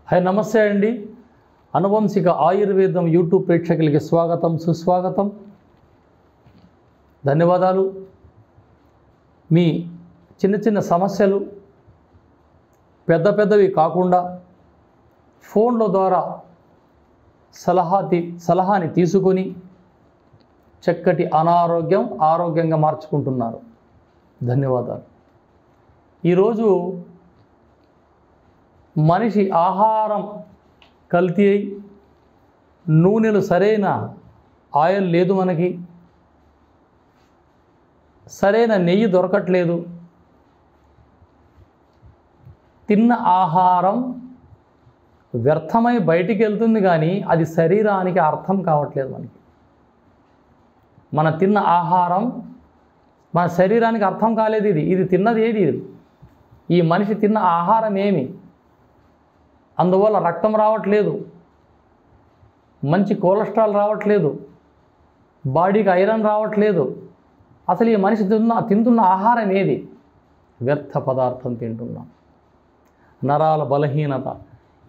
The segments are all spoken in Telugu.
హాయ్ నమస్తే అండి. అనువంశిక ఆయుర్వేదం యూట్యూబ్ ప్రేక్షకులకి స్వాగతం, సుస్వాగతం, ధన్యవాదాలు. మీ చిన్న చిన్న సమస్యలు పెద్దవి కాకుండా ఫోన్ల ద్వారా సలహాని తీసుకొని చక్కటి ఆరోగ్యంగా మార్చుకుంటున్నారు. ధన్యవాదాలు. ఈరోజు మనిషి ఆహారం కల్తీ అయి నూనెలు సరైన ఆయిల్ లేదు, మనకి సరైన నెయ్యి దొరకట్లేదు, తిన్న ఆహారం వ్యర్థమై బయటికి వెళ్తుంది కానీ అది శరీరానికి అర్థం కావట్లేదు. మన తిన్న ఆహారం మన శరీరానికి అర్థం కాలేదు. ఇది తిన్నది ఏది? ఈ మనిషి తిన్న ఆహారం ఏమి? అందువల్ల రక్తం రావట్లేదు, మంచి కొలెస్ట్రాల్ రావట్లేదు, బాడీకి ఐరన్ రావట్లేదు. అసలు ఈ మనిషి తింటున్న ఆహారం ఏది? వ్యర్థ పదార్థం తింటున్నాం. నరాల బలహీనత.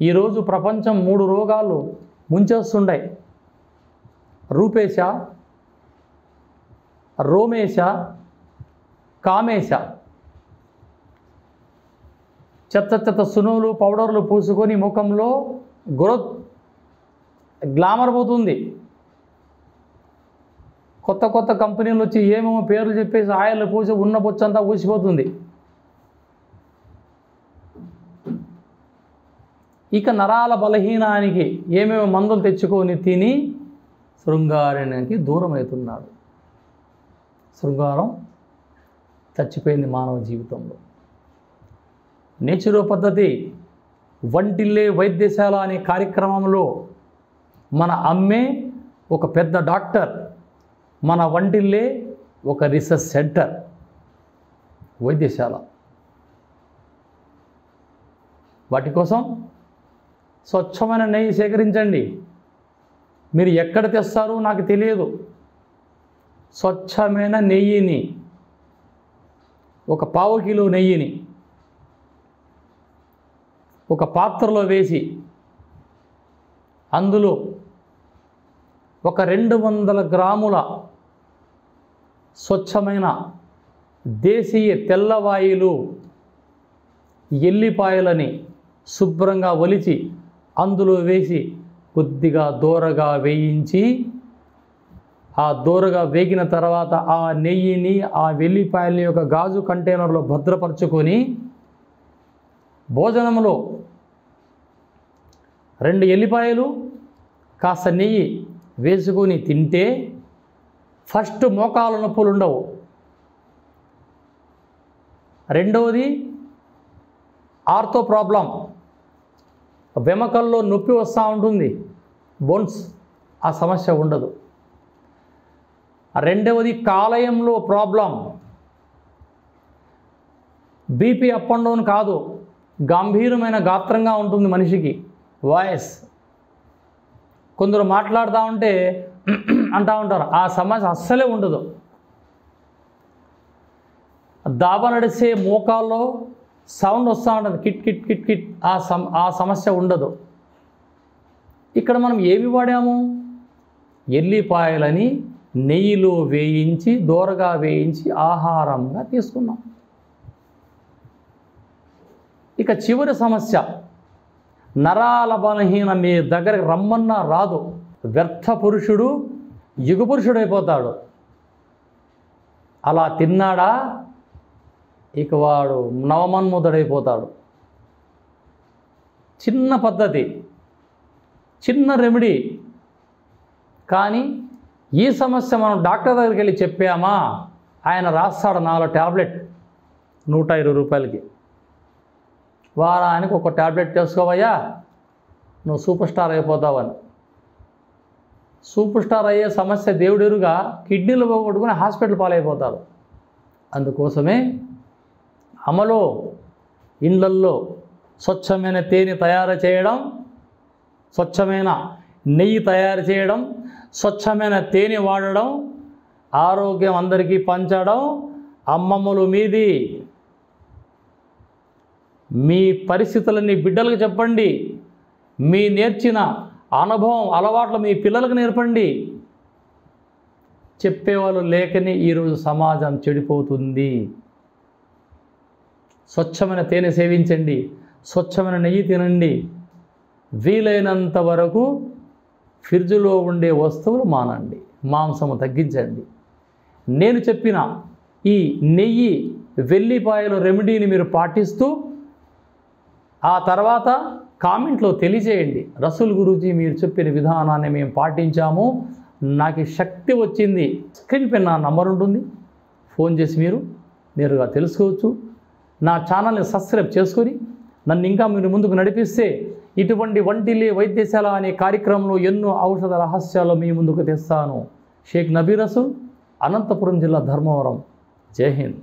ఈరోజు ప్రపంచం 3 రోగాలు ముంచేస్తుండే: రూపేశ, రోమేశ, కామేశ. చెత్త సునువులు పౌడర్లు పూసుకొని ముఖంలో గ్లామర్ పోతుంది. కొత్త కంపెనీలు వచ్చి ఏమేమో పేర్లు చెప్పేసి ఆయిల్ పూసి ఉన్న బొచ్చంతా ఊసిపోతుంది. ఇక నరాల బలహీనానికి ఏమేమో మందులు తెచ్చుకొని తిని శృంగారానికి దూరం అవుతున్నాడు. శృంగారం చచ్చిపోయింది మానవ జీవితంలో. నేచురో పద్ధతి వంటిల్లే వైద్యశాల అనే కార్యక్రమంలో మన అమ్మే ఒక పెద్ద డాక్టర్, మన వంటిల్లే ఒక రీసెర్చ్ సెంటర్, వైద్యశాల. వాటి కోసం స్వచ్ఛమైన నెయ్యి సేకరించండి. మీరు ఎక్కడ తెస్తారో నాకు తెలియదు. స్వచ్ఛమైన నెయ్యిని, ఒక 1/4 కిలో నెయ్యిని ఒక పాత్రలో వేసి అందులో ఒక 200 గ్రాముల స్వచ్ఛమైన దేశీయ తెల్లవాయిలు ఎల్లిపాయలని శుభ్రంగా ఒలిచి అందులో వేసి కొద్దిగా దోరగా వేయించి, ఆ దోరగా వేగిన తర్వాత ఆ నెయ్యిని ఆ వెల్లిపాయలని ఒక గాజు కంటైనర్లో భద్రపరుచుకొని భోజనంలో 2 ఎల్లిపాయలు కాస్త నెయ్యి వేసుకొని తింటే ఫస్ట్ మోకాల నొప్పులు ఉండవు. రెండవది ఆర్థో ప్రాబ్లం, వెమకల్లో నొప్పి వస్తూ ఉంటుంది, బోన్స్, ఆ సమస్య ఉండదు. రెండవది కాలేయంలో problem, BP up and down కాదు, గంభీరమైన గాత్రంగా ఉంటుంది మనిషికి, వాయిస్. కొందరు మాట్లాడుతూ ఉంటే అంటూ ఉంటారు, ఆ సమస్య అస్సలే ఉండదు. దాబ నడిసే మోకాల్లో సౌండ్ వస్తూ ఉంటుంది, కిట్ కిట్ కిట్ కిట్, ఆ సమస్య ఉండదు. ఇక్కడ మనం ఏమి వాడాము? ఎల్లిపాయలని నెయ్యిలో వేయించి దోరగా వేయించి ఆహారంగా తీసుకున్నాం. ఇక చివరి సమస్య, నరాల బలహీన మీ దగ్గరికి రమ్మన్నా రాదు. వ్యర్థ పురుషుడు యుగ పురుషుడు అయిపోతాడు. అలా తిన్నాడా ఇక వాడు నవమన్ముదుడైపోతాడు. చిన్న పద్ధతి, చిన్న రెమెడీ. కానీ ఈ సమస్య మనం డాక్టర్ దగ్గరికి వెళ్ళి చెప్పామా, ఆయన రాస్తాడు 4 ట్యాబ్లెట్ 120 రూపాయలకి. వారానికి ఒక ట్యాబ్లెట్ చేసుకోవయ్యా, నువ్వు సూపర్ స్టార్ అయిపోతావని. సూపర్ స్టార్ అయ్యే సమస్య దేవుడెరుగా కిడ్నీలు పోగొట్టుకుని హాస్పిటల్ పాలైపోతారు. అందుకోసమే అమలో ఇండ్లల్లో స్వచ్ఛమైన తేనె తయారు చేయడం, స్వచ్ఛమైన నెయ్యి తయారు చేయడం, స్వచ్ఛమైన తేనె వాడడం, ఆరోగ్యం అందరికీ పంచడం అమ్మమ్మలు మీది. మీ పరిస్థితులన్నీ బిడ్డలకు చెప్పండి. మీ నేర్చిన అనుభవం అలవాట్లు మీ పిల్లలకు నేర్పండి. చెప్పేవాళ్ళు లేకనే ఈరోజు సమాజం చెడిపోతుంది. స్వచ్ఛమైన తేనె సేవించండి, స్వచ్ఛమైన నెయ్యి తినండి. వీలైనంత వరకు ఫ్రిడ్జ్లో ఉండే వస్తువులు మానండి, మాంసము తగ్గించండి. నేను చెప్పిన ఈ నెయ్యి వెల్లిపాయల రెమెడీని మీరు పాటిస్తూ ఆ తర్వాత కామెంట్లో తెలియజేయండి, రసూల్ గురూజీ మీరు చెప్పిన విధానాన్ని మేము పాటించాము, నాకు శక్తి వచ్చింది. స్క్రీన్ పైన నా నంబర్ ఉంటుంది, ఫోన్ చేసి మీరు నేరుగా తెలుసుకోవచ్చు. నా ఛానల్ని సబ్స్క్రైబ్ చేసుకొని నన్ను ఇంకా మీరు ముందుకు నడిపిస్తే ఇటువంటి వంటిలే వైద్యశాల అనే కార్యక్రమంలో ఎన్నో ఔషధ రహస్యాలు మీ ముందుకు తెస్తాను. షేక్ నబీ రసూల్, అనంతపురం జిల్లా, ధర్మవరం. జై హింద్.